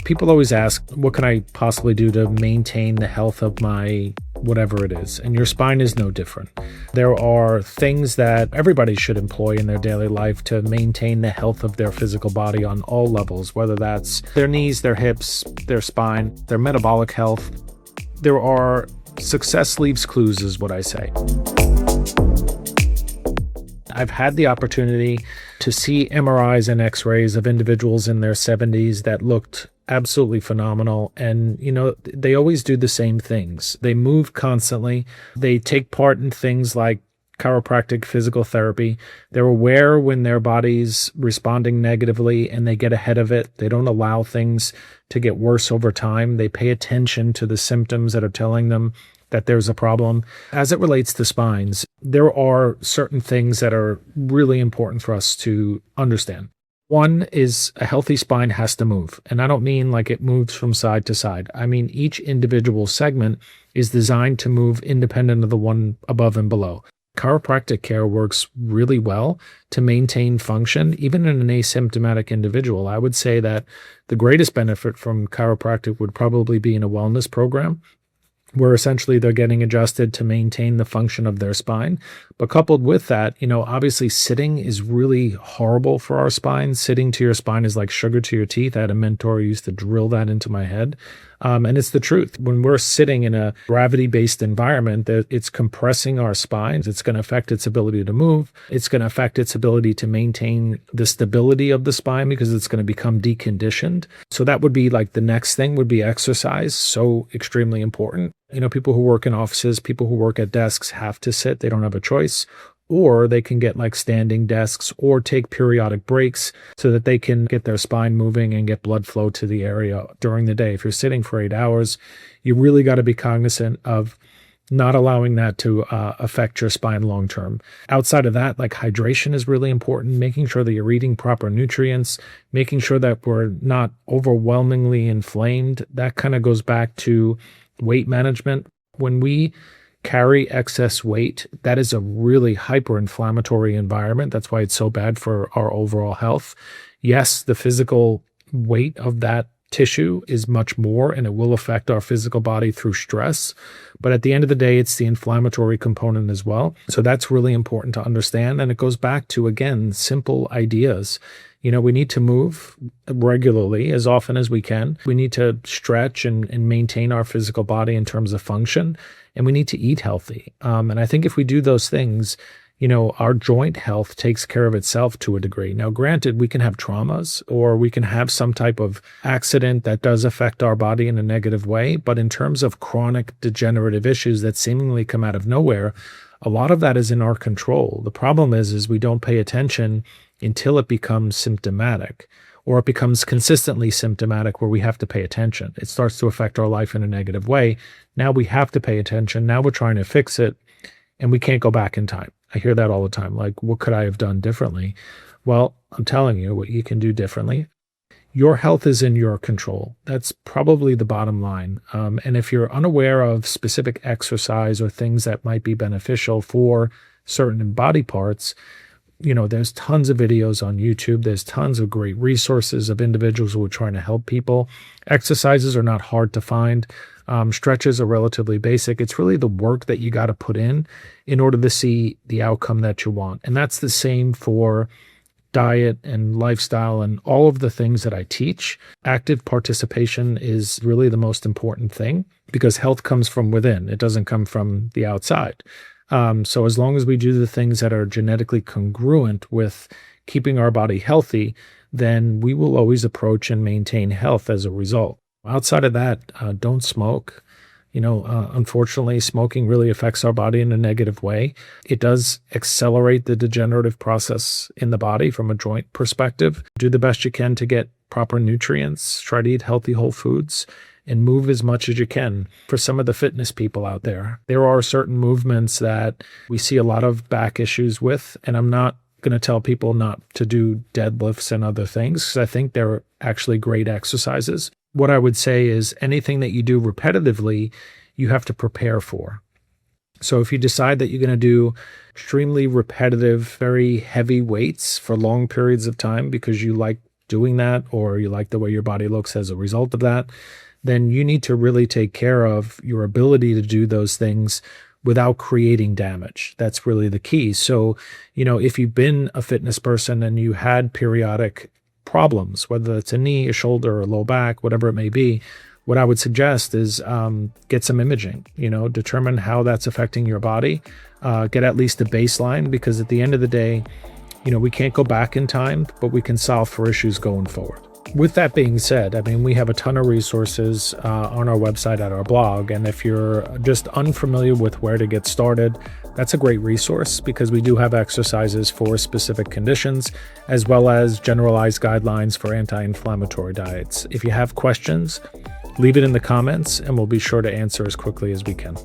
People always ask, what can I possibly do to maintain the health of my whatever it is? And your spine is no different. There are things that everybody should employ in their daily life to maintain the health of their physical body on all levels, whether that's their knees, their hips, their spine, their metabolic health. There are success leaves clues, is what I say. I've had the opportunity to see MRIs and X-rays of individuals in their 70s that looked absolutely phenomenal. And, they always do the same things. They move constantly. They take part in things like chiropractic physical therapy. They're aware when their body's responding negatively and they get ahead of it. They don't allow things to get worse over time. They pay attention to the symptoms that are telling them that there's a problem. As it relates to spines, there are certain things that are really important for us to understand. One is a healthy spine has to move. And I don't mean like it moves from side to side. I mean, each individual segment is designed to move independent of the one above and below. Chiropractic care works really well to maintain function, even in an asymptomatic individual. I would say that the greatest benefit from chiropractic would probably be in a wellness program, where essentially they're getting adjusted to maintain the function of their spine. But coupled with that, obviously sitting is really horrible for our spine. Sitting to your spine is like sugar to your teeth. I had a mentor who used to drill that into my head. And it's the truth. When we're sitting in a gravity-based environment, it's compressing our spines. It's going to affect its ability to move. It's going to affect its ability to maintain the stability of the spine because it's going to become deconditioned. So that would be like the next thing would be exercise. So extremely important. People who work in offices, people who work at desks have to sit. They don't have a choice. Or they can get like standing desks or take periodic breaks so that they can get their spine moving and get blood flow to the area during the day. If you're sitting for 8 hours, you really got to be cognizant of not allowing that to affect your spine long term. Outside of that, like hydration is really important, making sure that you're eating proper nutrients, making sure that we're not overwhelmingly inflamed. That kind of goes back to weight management. When we carry excess weight, that is a really hyper-inflammatory environment. That's why it's so bad for our overall health. Yes, the physical weight of that tissue is much more, and it will affect our physical body through stress. But at the end of the day, it's the inflammatory component as well. So that's really important to understand. And it goes back to, again, simple ideas. We need to move regularly as often as we can. We need to stretch and maintain our physical body in terms of function. And we need to eat healthy. And I think if we do those things, our joint health takes care of itself to a degree. Now, granted, we can have traumas or we can have some type of accident that does affect our body in a negative way. But in terms of chronic degenerative issues that seemingly come out of nowhere, a lot of that is in our control. The problem is we don't pay attention until it becomes symptomatic, or it becomes consistently symptomatic where we have to pay attention. It starts to affect our life in a negative way. Now we have to pay attention. Now we're trying to fix it, and we can't go back in time. I hear that all the time. Like, what could I have done differently? Well, I'm telling you what you can do differently. Your health is in your control. That's probably the bottom line. And if you're unaware of specific exercise or things that might be beneficial for certain body parts, there's tons of videos on YouTube. There's tons of great resources of individuals who are trying to help people. Exercises are not hard to find. Stretches are relatively basic. It's really the work that you got to put in order to see the outcome that you want. And that's the same for diet and lifestyle and all of the things that I teach. Active participation is really the most important thing because health comes from within. It doesn't come from the outside. So as long as we do the things that are genetically congruent with keeping our body healthy, then we will always approach and maintain health as a result. Outside of that, don't smoke. Unfortunately, smoking really affects our body in a negative way. It does accelerate the degenerative process in the body from a joint perspective. Do the best you can to get proper nutrients. Try to eat healthy whole foods and move as much as you can. For some of the fitness people out there are certain movements that we see a lot of back issues with, and I'm not going to tell people not to do deadlifts and other things because I think they're actually great exercises. What I would say is anything that you do repetitively, you have to prepare for. So if you decide that you're going to do extremely repetitive, very heavy weights for long periods of time because you like doing that, or you like the way your body looks as a result of that, then you need to really take care of your ability to do those things without creating damage. That's really the key. So, if you've been a fitness person and you had periodic problems, whether it's a knee, a shoulder, or low back, whatever it may be, what I would suggest is get some imaging, determine how that's affecting your body, get at least a baseline, because at the end of the day, we can't go back in time, but we can solve for issues going forward. With that being said, we have a ton of resources on our website at our blog. And if you're just unfamiliar with where to get started, that's a great resource, because we do have exercises for specific conditions, as well as generalized guidelines for anti-inflammatory diets. If you have questions, leave it in the comments and we'll be sure to answer as quickly as we can.